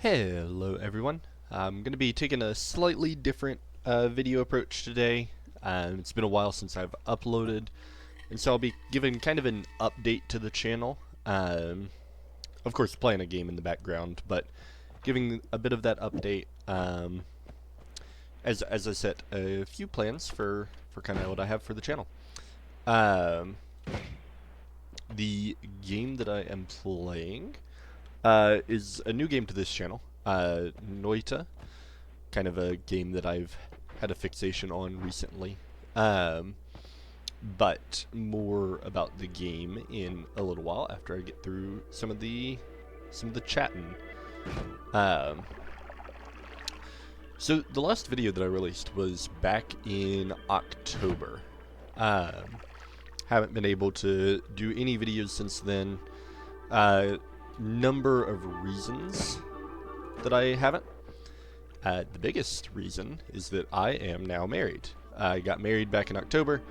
Hello everyone. I'm going to be taking a slightly different video approach today. It's been a while since I've uploaded, and so I'll be giving kind of an update to the channel. Of course playing a game in the background, but giving a bit of that update as I set a few plans for kind of what I have for the channel. The game that I am playing is a new game to this channel, Noita, kind of a game that I've had a fixation on recently. But more about the game in a little while after I get through some of the chatting. So the last video that I released was back in October. Haven't been able to do any videos since then. Number of reasons that I haven't. The biggest reason is that I am now married. I got married back in October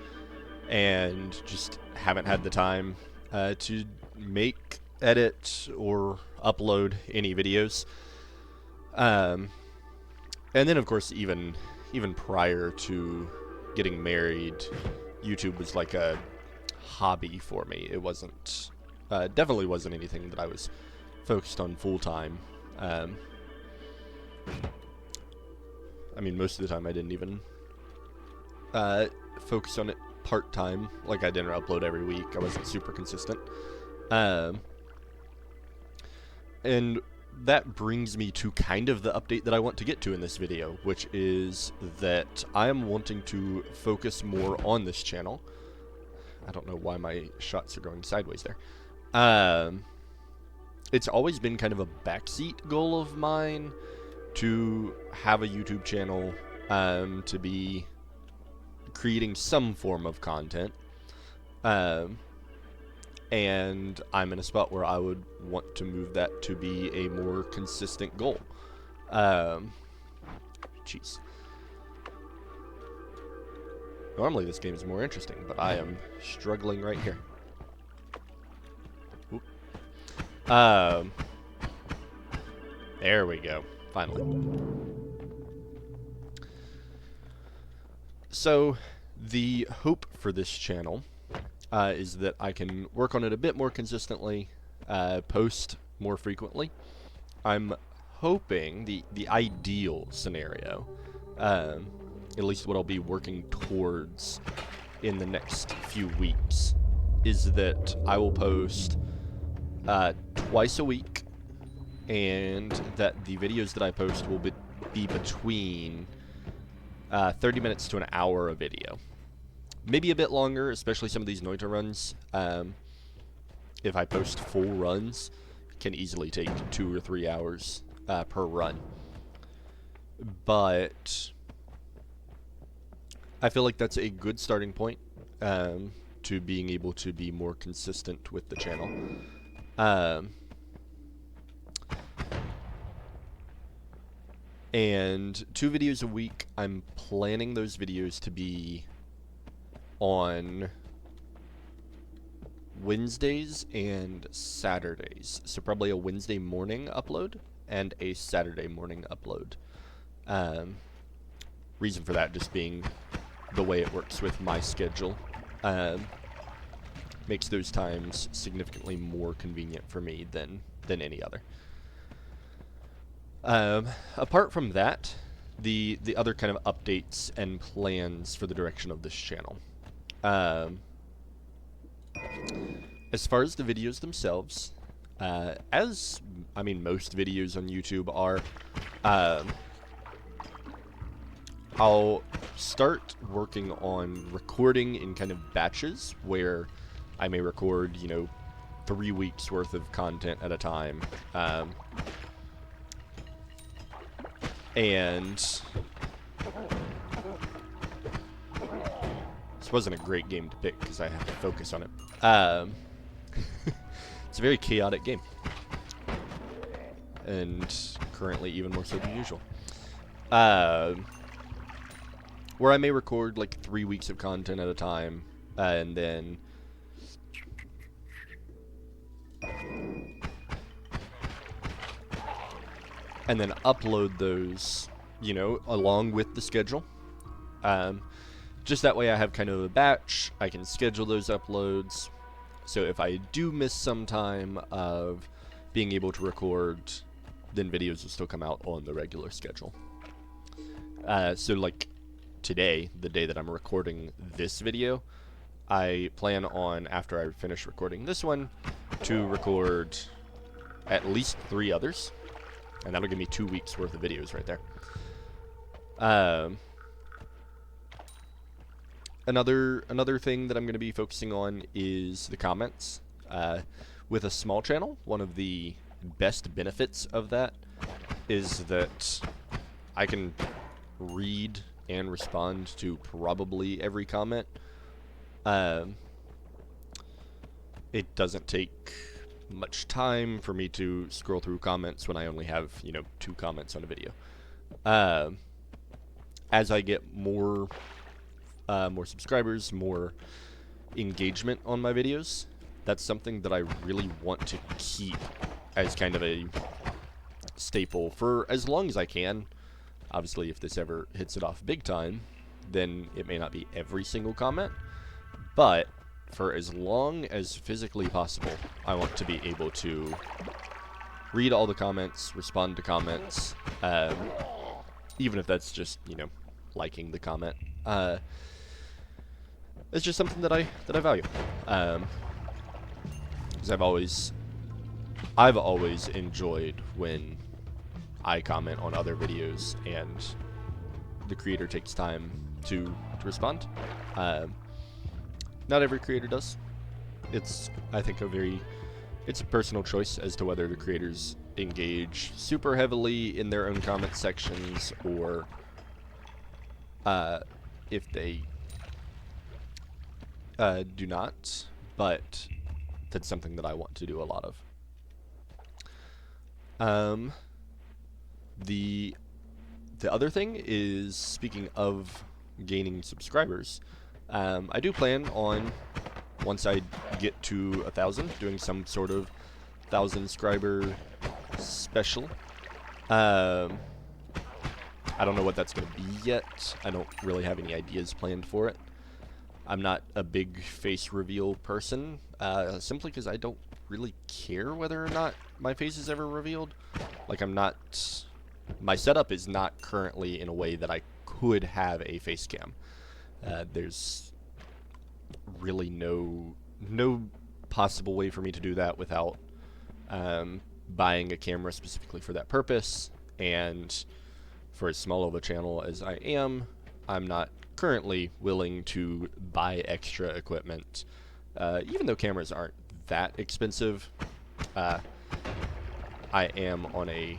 and just haven't had the time to make, edit, or upload any videos. And then of course even prior to getting married, YouTube was like a hobby for me. It wasn't definitely wasn't anything that I was focused on full-time. I mean, most of the time I didn't even focus on it part-time. Like, I didn't upload every week. I wasn't super consistent. And that brings me to kind of the update that I want to get to in this video, which is that I am wanting to focus more on this channel. I don't know why my shots are going sideways there. It's always been kind of a backseat goal of mine to have a YouTube channel, to be creating some form of content. And I'm in a spot where I would want to move that to be a more consistent goal. Jeez. Normally this game is more interesting, but I am struggling right here. Oop. There we go. Finally. So, the hope for this channel is that I can work on it a bit more consistently, post more frequently. I'm hoping the ideal scenario, at least what I'll be working towards in the next few weeks, is that I will post twice a week, and that the videos that I post will be between 30 minutes to an hour a video. Maybe a bit longer, especially some of these Noita runs. If I post full runs, it can easily take 2 or 3 hours per run. But I feel like that's a good starting point to being able to be more consistent with the channel. And 2 videos a week, I'm planning those videos to be on Wednesdays and Saturdays. So probably a Wednesday morning upload and a Saturday morning upload. Reason for that just being the way it works with my schedule. Makes those times significantly more convenient for me than any other. Apart from that, the other kind of updates and plans for the direction of this channel. As far as the videos themselves, as I mean most videos on YouTube are, I'll start working on recording in kind of batches where I may record, 3 weeks worth of content at a time. And this wasn't a great game to pick because I have to focus on it. It's a very chaotic game, and currently even more so than usual. Where I may record like 3 weeks of content at a time, and then and then upload those, you know, along with the schedule. Just that way I have kind of a batch. I can schedule those uploads. So if I do miss some time of being able to record, then videos will still come out on the regular schedule. So like today, the day that I'm recording this video, I plan on, after I finish recording this one, to record at least 3 others. And that'll give me 2 weeks worth of videos right there. Another thing that I'm going to be focusing on is the comments. With a small channel, one of the best benefits of that is that I can read and respond to probably every comment. It doesn't take much time for me to scroll through comments when I only have, you know, 2 comments on a video. As I get more subscribers, more engagement on my videos, that's something that I really want to keep as kind of a staple for as long as I can. Obviously, if this ever hits it off big time, then it may not be every single comment, but for as long as physically possible, I want to be able to read all the comments, respond to comments, even if that's just, you know, liking the comment. It's just something that I value, because I've always enjoyed when I comment on other videos and the creator takes time to respond. Not every creator does. It's, I think, it's a personal choice as to whether the creators engage super heavily in their own comment sections, or if they do not, but that's something that I want to do a lot of. The other thing is, speaking of gaining subscribers, I do plan on, once I get to 1,000, doing some sort of 1,000 subscriber special. I don't know what that's going to be yet. I don't really have any ideas planned for it. I'm not a big face reveal person, simply because I don't really care whether or not my face is ever revealed. Like, my setup is not currently in a way that I could have a face cam. There's really no possible way for me to do that without buying a camera specifically for that purpose, and for as small of a channel as I am, I'm not currently willing to buy extra equipment. Even though cameras aren't that expensive, I am on a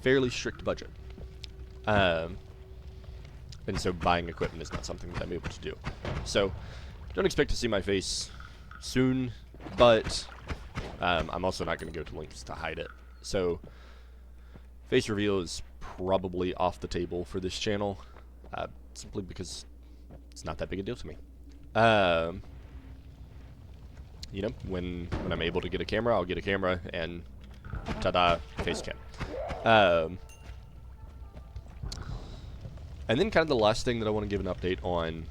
fairly strict budget. And so buying equipment is not something that I'm able to do. So don't expect to see my face soon, but I'm also not going to go to lengths to hide it. So face reveal is probably off the table for this channel, simply because it's not that big a deal to me. You know, when I'm able to get a camera, I'll get a camera, and ta-da, face cam. And then kind of the last thing that I want to give an update on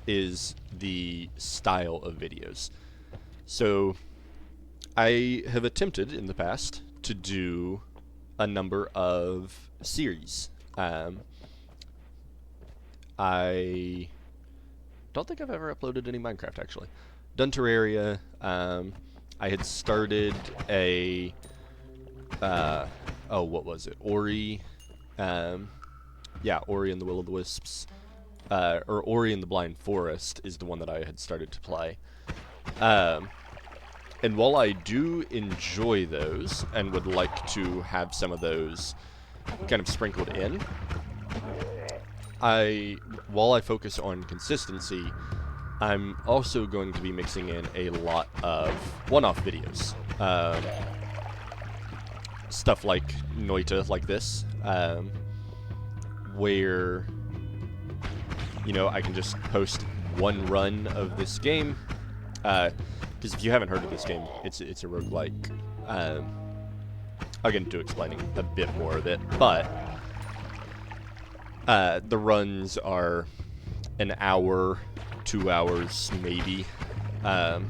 is the style of videos. So I have attempted in the past to do a number of series. I don't think I've ever uploaded any Minecraft, actually. Done Terraria. I had started a what was it? Ori. Yeah, Ori and the Will of the Wisps. Or Ori and the Blind Forest is the one that I had started to play. And while I do enjoy those and would like to have some of those kind of sprinkled in, while I focus on consistency, I'm also going to be mixing in a lot of one-off videos. Stuff like Noita, like this, where, you know, I can just post one run of this game. Because if you haven't heard of this game, it's a roguelike. I'll get into explaining a bit more of it, but the runs are an hour, 2 hours, maybe. I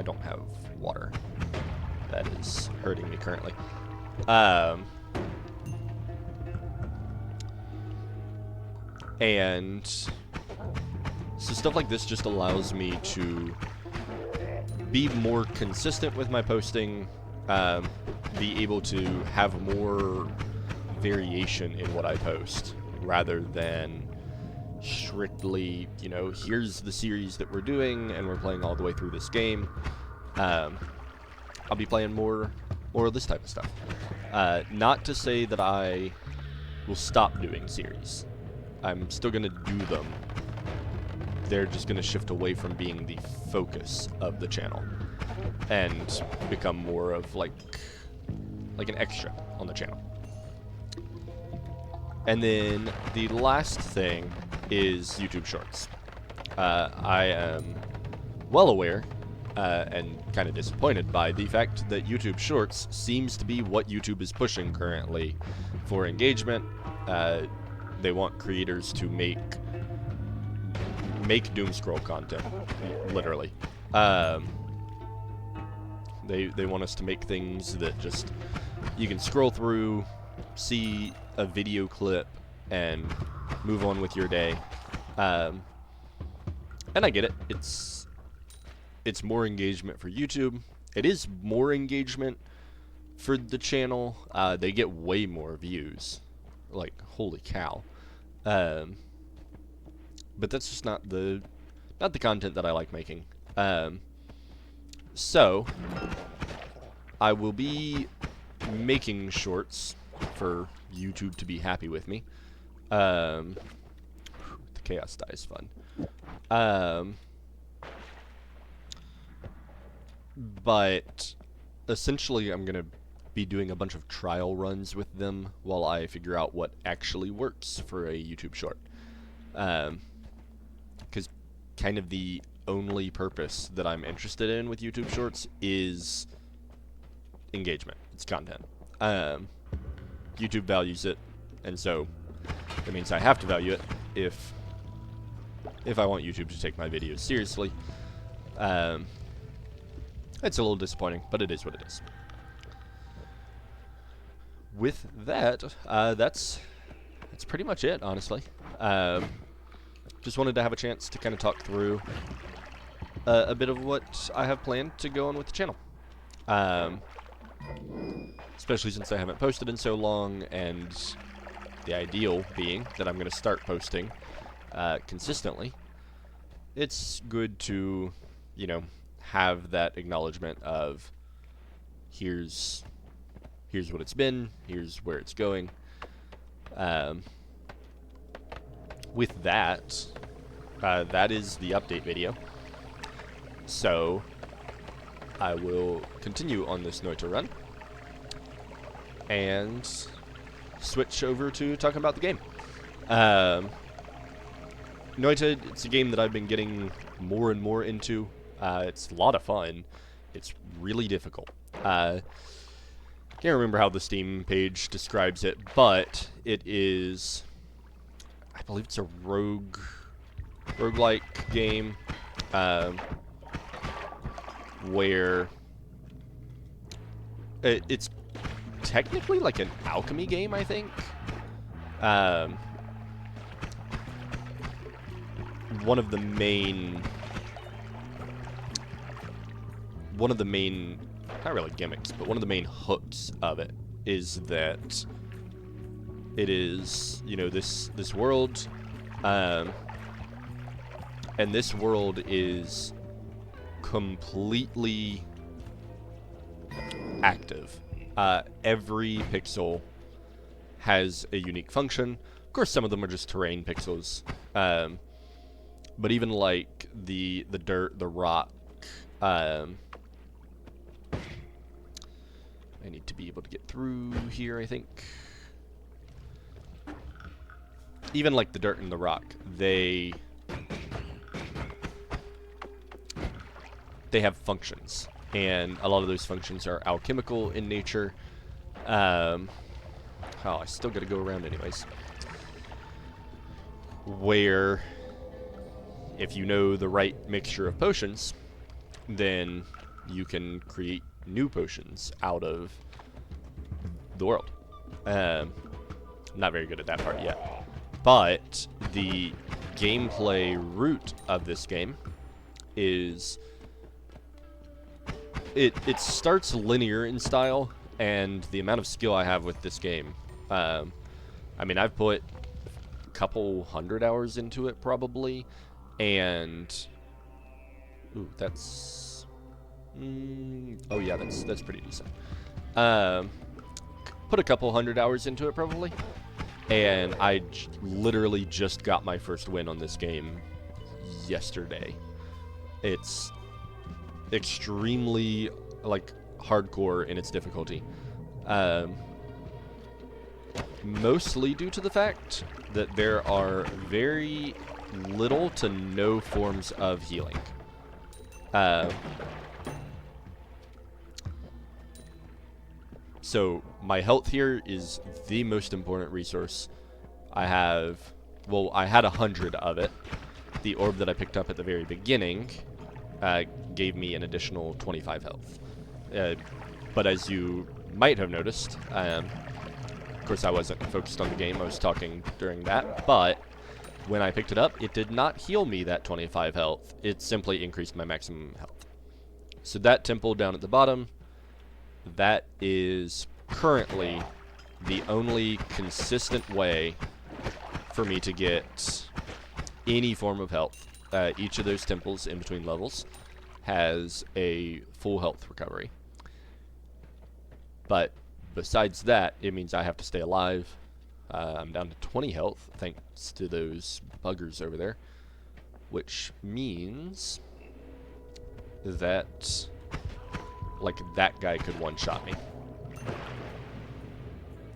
don't have water. That is hurting me currently. And so stuff like this just allows me to be more consistent with my posting, be able to have more variation in what I post, rather than strictly, you know, here's the series that we're doing and we're playing all the way through this game. I'll be playing more of this type of stuff. Not to say that I will stop doing series. I'm still going to do them. They're just going to shift away from being the focus of the channel and become more of like an extra on the channel. And then the last thing is YouTube Shorts. I am well aware and kind of disappointed by the fact that YouTube Shorts seems to be what YouTube is pushing currently for engagement. They want creators to make doom scroll content, literally. They want us to make things that just you can scroll through, see a video clip, and move on with your day. And I get it. It's more engagement for YouTube. It is more engagement for the channel. They get way more views. Like, holy cow. But that's just not the content that I like making. So I will be making shorts for YouTube to be happy with me. The chaos die is fun. But essentially I'm gonna be doing a bunch of trial runs with them while I figure out what actually works for a YouTube short. Because kind of the only purpose that I'm interested in with YouTube shorts is engagement. It's content. YouTube values it, and so that means I have to value it if I want YouTube to take my videos seriously. It's a little disappointing, but it is what it is. With that, that's pretty much it, honestly. Just wanted to have a chance to kind of talk through a bit of what I have planned to go on with the channel. Especially since I haven't posted in so long, and the ideal being that I'm going to start posting consistently. It's good to, you know, have that acknowledgement of here's what it's been, here's where it's going. With that, that is the update video. So I will continue on this Noita run and switch over to talking about the game. Noita, it's a game that I've been getting more and more into. It's a lot of fun. It's really difficult. Can't remember how the Steam page describes it, but it is, I believe it's a roguelike game, where it's technically like an alchemy game, I think. One of the main, not really gimmicks, but one of the main hooks of it is that it is, you know, this world, and this world is completely active. Every pixel has a unique function. Of course, some of them are just terrain pixels, but even like the dirt, the rock, I need to be able to get through here, I think. Even like the dirt and the rock, they have functions. and a lot of those functions are alchemical in nature. Oh, I still got to go around anyways. Where, if you know the right mixture of potions, then you can create new potions out of the world. Not very good at that part yet. But the gameplay root of this game is it starts linear in style, and the amount of skill I have with this game, I mean, I've put a couple 100 hours into it probably, and ooh, that's oh yeah, that's pretty decent. Put a couple 100 hours into it probably, and I literally just got my first win on this game yesterday. It's extremely, like, hardcore in its difficulty. Mostly due to the fact that there are very little to no forms of healing. So my health here is the most important resource. I had 100 of it. The orb that I picked up at the very beginning gave me an additional 25 health. But as you might have noticed, of course I wasn't focused on the game, I was talking during that, but when I picked it up, it did not heal me that 25 health. It simply increased my maximum health. So that temple down at the bottom, that is currently the only consistent way for me to get any form of health. Each of those temples in between levels has a full health recovery. But besides that, it means I have to stay alive. I'm down to 20 health, thanks to those buggers over there. Which means that, like, that guy could one-shot me.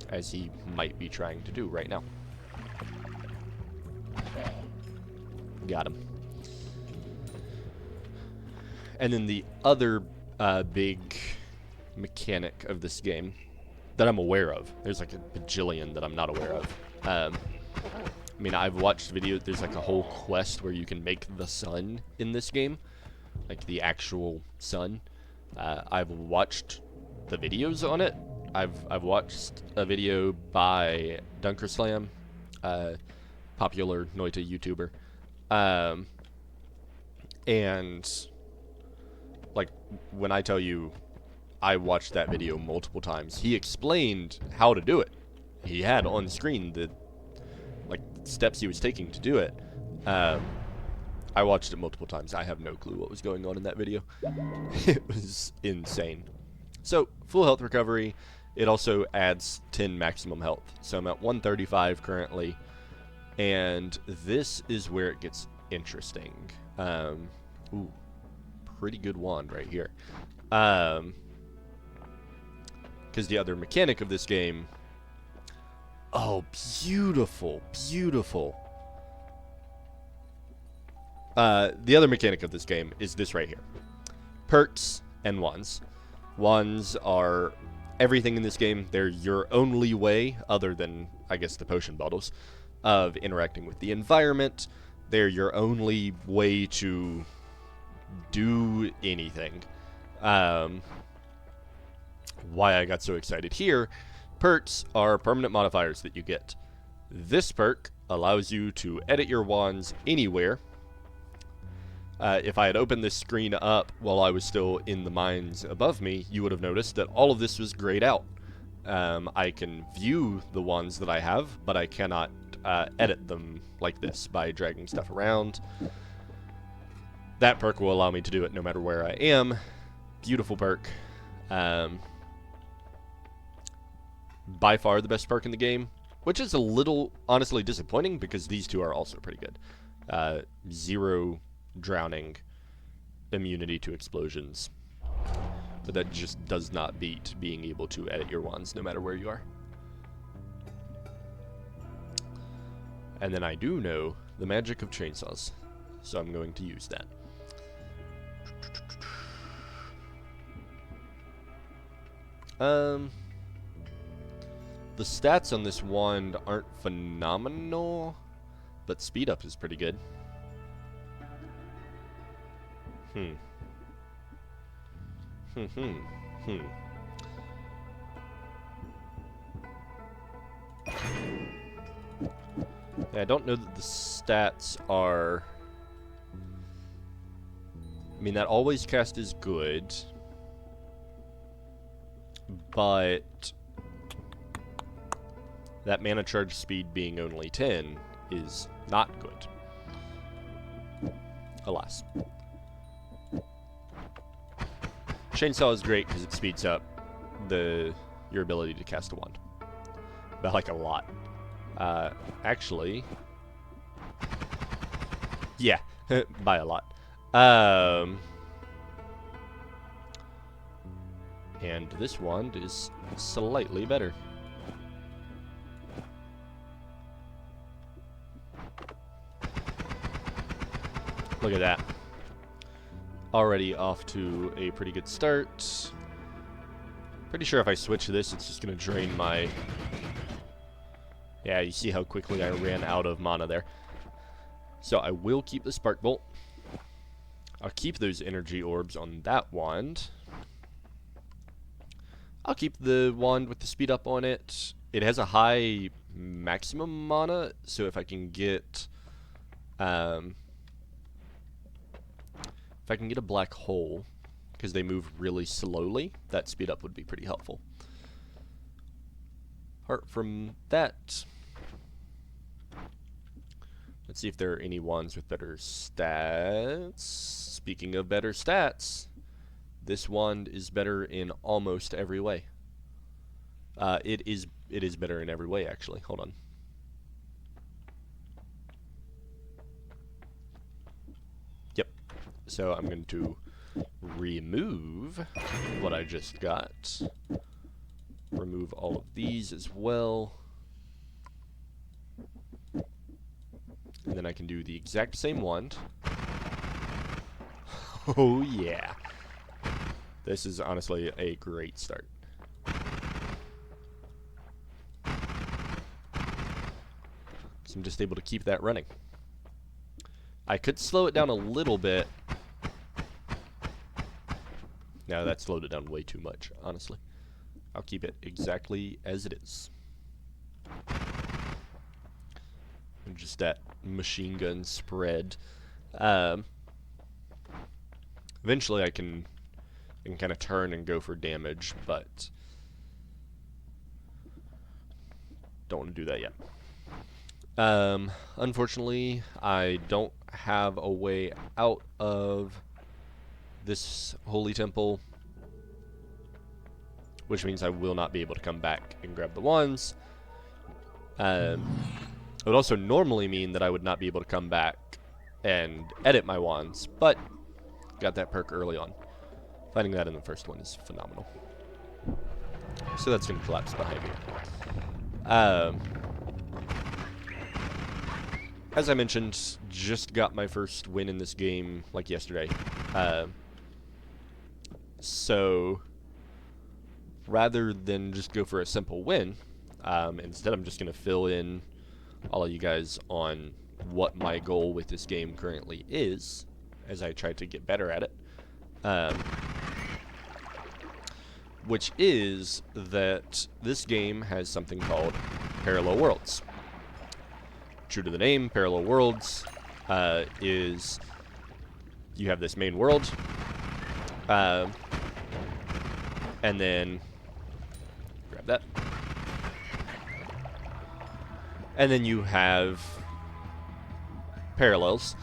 As he might be trying to do right now. Got him. And then the other big mechanic of this game that I'm aware of, there's like a bajillion that I'm not aware of. I mean, I've watched videos, there's like a whole quest where you can make the sun in this game. Like the actual sun. I've watched the videos on it. I've watched a video by Dunkerslam, popular Noita YouTuber. And like when I tell you I watched that video multiple times, he explained how to do it. He had on screen the like steps he was taking to do it. I watched it multiple times. I have no clue what was going on in that video. It was insane. So, full health recovery. It also adds 10 maximum health. So I'm at 135 currently. And this is where it gets interesting. Ooh, pretty good wand right here. Because the other mechanic of this game... Oh, beautiful, beautiful. The other mechanic of this game is this right here. Perks and wands. Wands are everything in this game. They're your only way, other than, I guess, the potion bottles, of interacting with the environment. They're your only way to do anything. Why I got so excited here, perks are permanent modifiers that you get. This perk allows you to edit your wands anywhere. If I had opened this screen up while I was still in the mines above me, you would have noticed that all of this was grayed out. I can view the wands that I have, but I cannot edit them like this by dragging stuff around. That perk will allow me to do it no matter where I am. Beautiful perk. By far the best perk in the game, which is a little, honestly, disappointing because these two are also pretty good. 0 drowning, immunity to explosions. But that just does not beat being able to edit your wands no matter where you are. And then I do know the magic of chainsaws, so I'm going to use that. The stats on this wand aren't phenomenal, but speed up is pretty good. Yeah, I don't know that the stats are... I mean, that always cast is good, but that mana charge speed being only 10 is not good. Alas. Chainsaw is great because it speeds up your ability to cast a wand. By like a lot. Actually... yeah, by a lot. And this wand is slightly better. Look at that. Already off to a pretty good start. Pretty sure if I switch this, it's just going to drain my... yeah, you see how quickly I ran out of mana there. So I will keep the Spark Bolt. I'll keep those energy orbs on that wand. I'll keep the wand with the speed up on it. It has a high maximum mana, so if I can get... if I can get a black hole, because they move really slowly, that speed up would be pretty helpful. Apart from that, let's see if there are any wands with better stats. Speaking of better stats, this wand is better in almost every way. It is better in every way, actually. Hold on. Yep. So I'm going to remove what I just got. Remove all of these as well. And then I can do the exact same wand. Oh yeah. This is honestly a great start. So I'm just able to keep that running. I could slow it down a little bit. No, that slowed it down way too much, honestly. I'll keep it exactly as it is. And just that machine gun spread. Eventually I can kind of turn and go for damage, but don't want to do that yet. Unfortunately, I don't have a way out of this holy temple, which means I will not be able to come back and grab the wands. It would also normally mean that I would not be able to come back and edit my wands, but got that perk early on. Finding that in the first one is phenomenal. So that's going to collapse behind me. As I mentioned, just got my first win in this game like yesterday. So rather than just go for a simple win, instead I'm just going to fill in all of you guys on what my goal with this game currently is, as I try to get better at it. Which is that this game has something called Parallel Worlds. True to the name, Parallel Worlds is you have this main world, and then grab that, and then you have parallels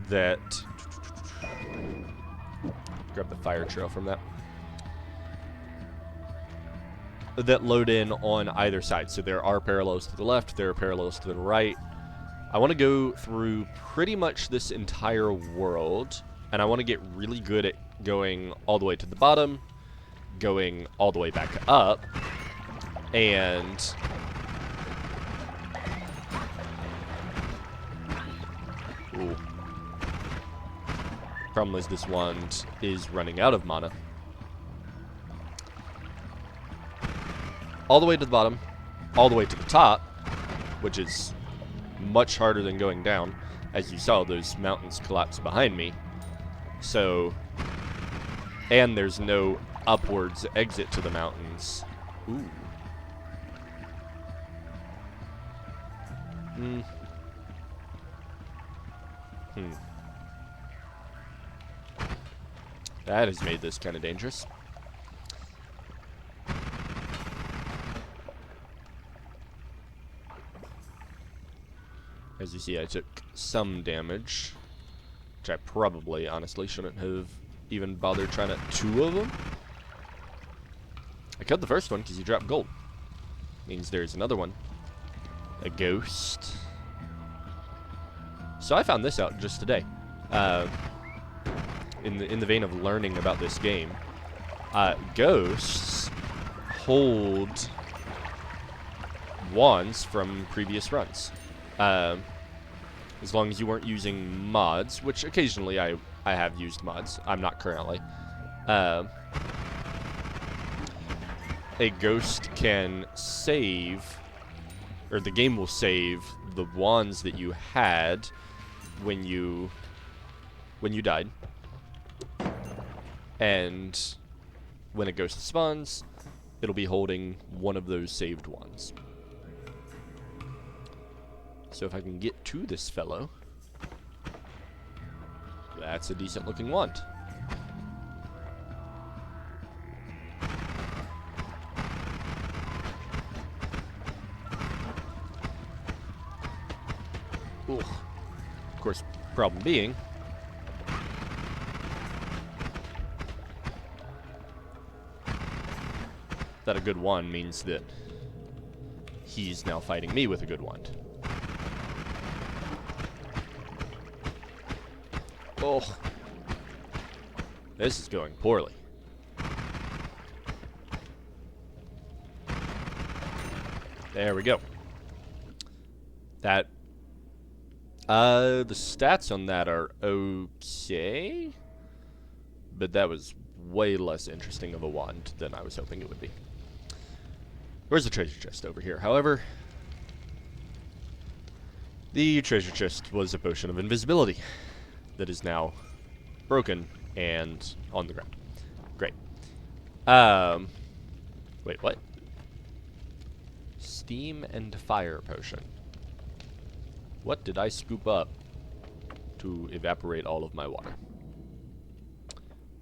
that grab the fire trail from that load in on either side. So there are parallels to the left, there are parallels to the right. I want to go through pretty much this entire world, and I want to get really good at going all the way to the bottom, going all the way back up, and ooh. Problem is this wand is running out of mana. all the way to the bottom, all the way to the top, which is much harder than going down. As you saw, those mountains collapse behind me. So, and there's no upwards exit to the mountains. Ooh. That has made this kind of dangerous. As you see, I took some damage, which I probably, honestly, shouldn't have even bothered trying to 2 of them. I killed the first one because you dropped gold. Means there's another one. A ghost. So I found this out just today. In the vein of learning about this game, ghosts hold wands from previous runs. As long as you weren't using mods, which occasionally I have used mods. I'm not currently. A ghost can save, or the game will save the wands that you had when you died. And when a ghost spawns, it'll be holding one of those saved wands. So if I can get to this fellow, that's a decent looking wand. Ooh. Of course, problem being, that a good wand means that he's now fighting me with a good wand. Oh, this is going poorly. There we go. That, the stats on that are okay, but that was way less interesting of a wand than I was hoping it would be. Where's the treasure chest? Over here. However, the treasure chest was a potion of invisibility that is now broken and on the ground. Great. Wait, what? Steam and fire potion. What did I scoop up to evaporate all of my water?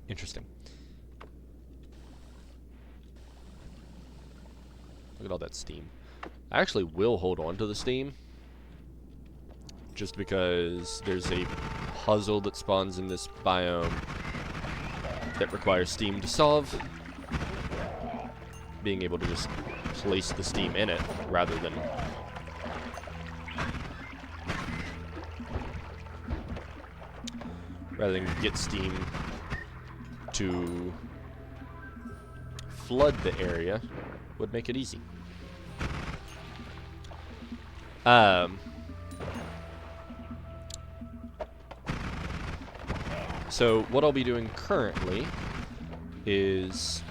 Interesting. Look at all that steam. I actually will hold on to the steam, just because there's a puzzle that spawns in this biome that requires steam to solve. Being able to just place the steam in it rather than get steam to flood the area would make it easy. So what I'll be doing currently is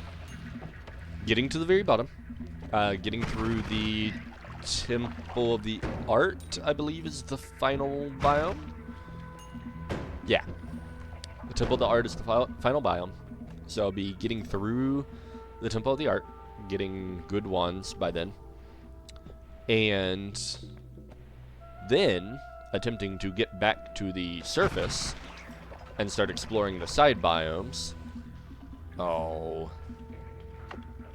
getting to the very bottom, getting through the Temple of the Art, I believe is the final biome. Yeah. The Temple of the Art is the final biome. So I'll be getting through the Temple of the Art, getting good wands by then, and then attempting to get back to the surface and start exploring the side biomes. Oh.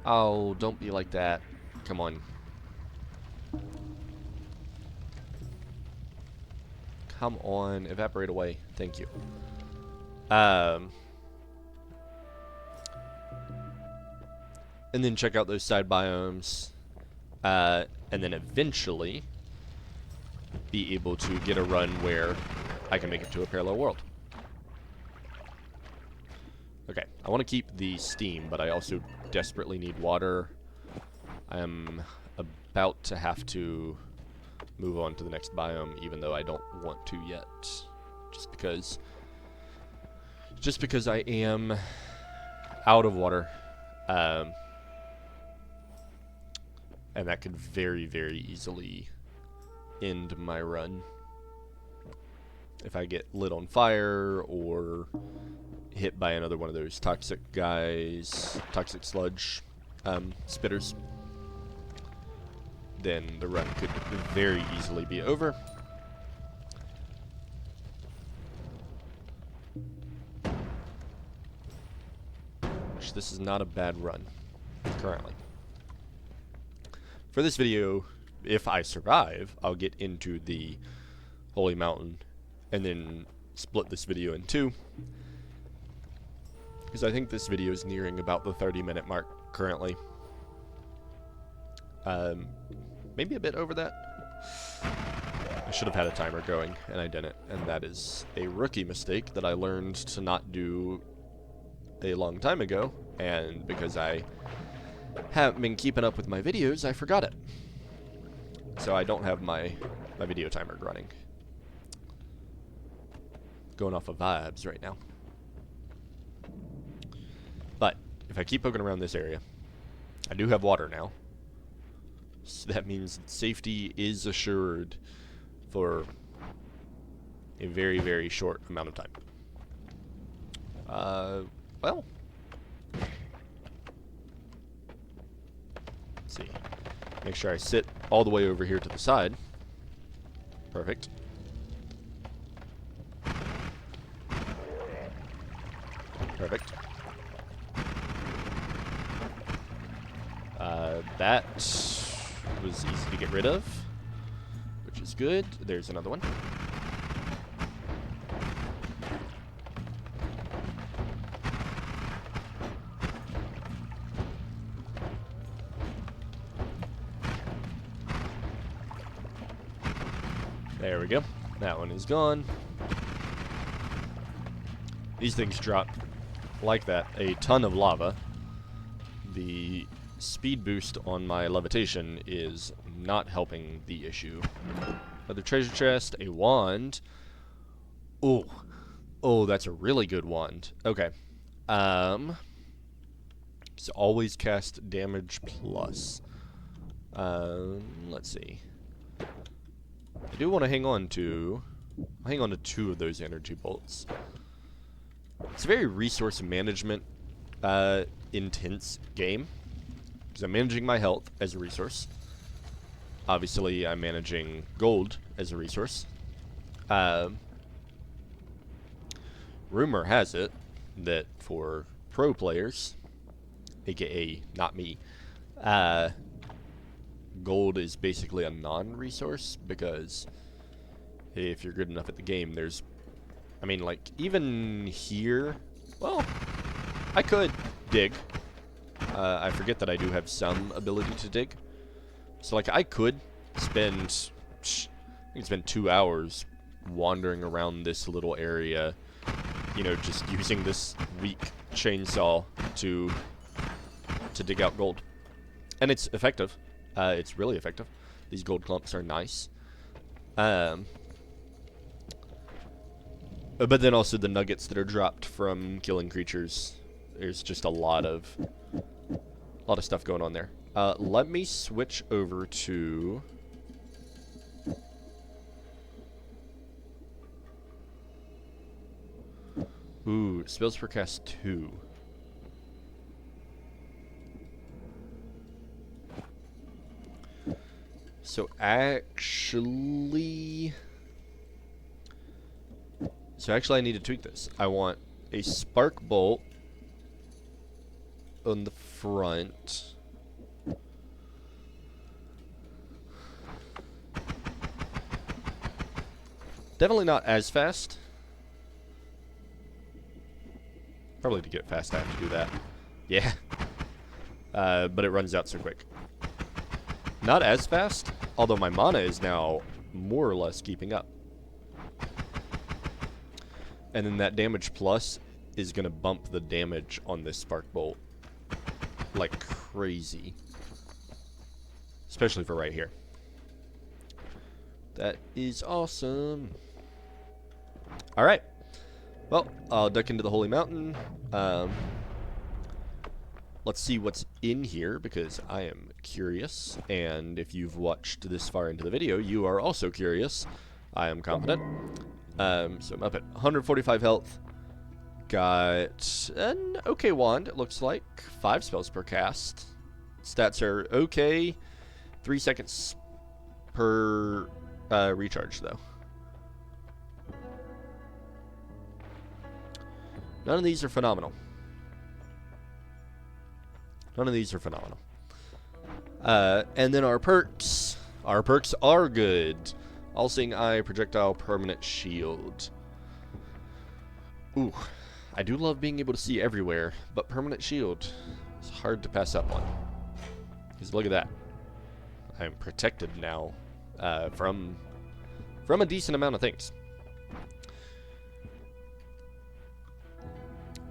Oh, don't be like that. Come on. Come on, evaporate away. Thank you. And then check out those side biomes. And then eventually be able to get a run where I can make it to a parallel world. Okay, I want to keep the steam, but I also desperately need water. I am about to have to move on to the next biome, even though I don't want to yet. Just because I am out of water. And that could very, very easily end my run. If I get lit on fire or hit by another one of those toxic guys, toxic sludge spitters, then the run could very easily be over. Which this is not a bad run currently. For this video, if I survive, I'll get into the Holy Mountain and then split this video in two, because I think this video is nearing about the 30-minute mark currently. Maybe a bit over that. I should have had a timer going, and I didn't, and that is a rookie mistake that I learned to not do a long time ago, and because I haven't been keeping up with my videos, I forgot it. So I don't have my video timer running. Going off of vibes right now. But if I keep poking around this area, I do have water now. So that means safety is assured for a very, very short amount of time. Well. Let's see. Make sure I sit all the way over here to the side. Perfect. Perfect. That was easy to get rid of, which is good. There's another one. There we go. That one is gone. These things drop like that a ton of lava. The speed boost on my levitation is not helping the issue. Another treasure chest, a wand. Oh, that's a really good wand. Okay. So always cast damage plus. Let's see. I do want to hang on to two of those energy bolts. It's a very resource management intense game, because I'm managing my health as a resource. Obviously, I'm managing gold as a resource. Rumor has it that for pro players, aka not me, gold is basically a non-resource, because if you're good enough at the game, there's, I mean, like, even here, well, I could dig. I forget that I do have some ability to dig. So, like, I could spend, I think spend 2 hours wandering around this little area, you know, just using this weak chainsaw to dig out gold. And it's effective. It's really effective. These gold clumps are nice. But then also the nuggets that are dropped from killing creatures. There's just a lot of stuff going on there. Let me switch over to spells per cast 2. So actually I need to tweak this. I want a spark bolt on the front. Definitely not as fast. Probably to get fast I have to do that. Yeah. But it runs out so quick. Not as fast, although my mana is now more or less keeping up. And then that damage plus is going to bump the damage on this spark bolt like crazy. Especially for right here. That is awesome. Alright. Well, I'll duck into the Holy Mountain. Let's see what's in here, because I am curious, and if you've watched this far into the video, you are also curious. I am confident. So I'm up at 145 health. Got an okay wand, it looks like. 5 spells per cast. Stats are okay. 3 seconds per recharge, though. None of these are phenomenal. None of these are phenomenal. And then our perks. Our perks are good. All-Seeing Eye, Projectile, Permanent Shield. Ooh, I do love being able to see everywhere, but Permanent Shield is hard to pass up on. Because look at that. I'm protected now from a decent amount of things.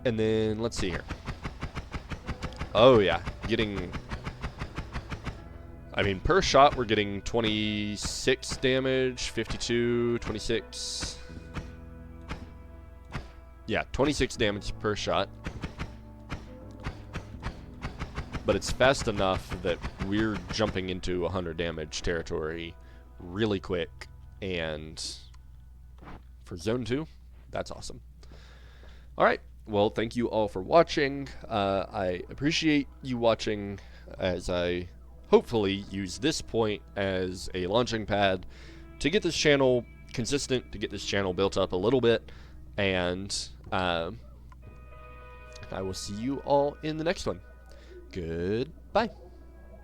And then, let's see here. Oh, yeah. I mean, per shot, we're getting 26 damage, 52, 26. Yeah, 26 damage per shot. But it's fast enough that we're jumping into 100 damage territory really quick. And for Zone 2, that's awesome. Alright, well, thank you all for watching. I appreciate you watching as I hopefully use this point as a launching pad to get this channel consistent, to get this channel built up a little bit, and I will see you all in the next one. Goodbye.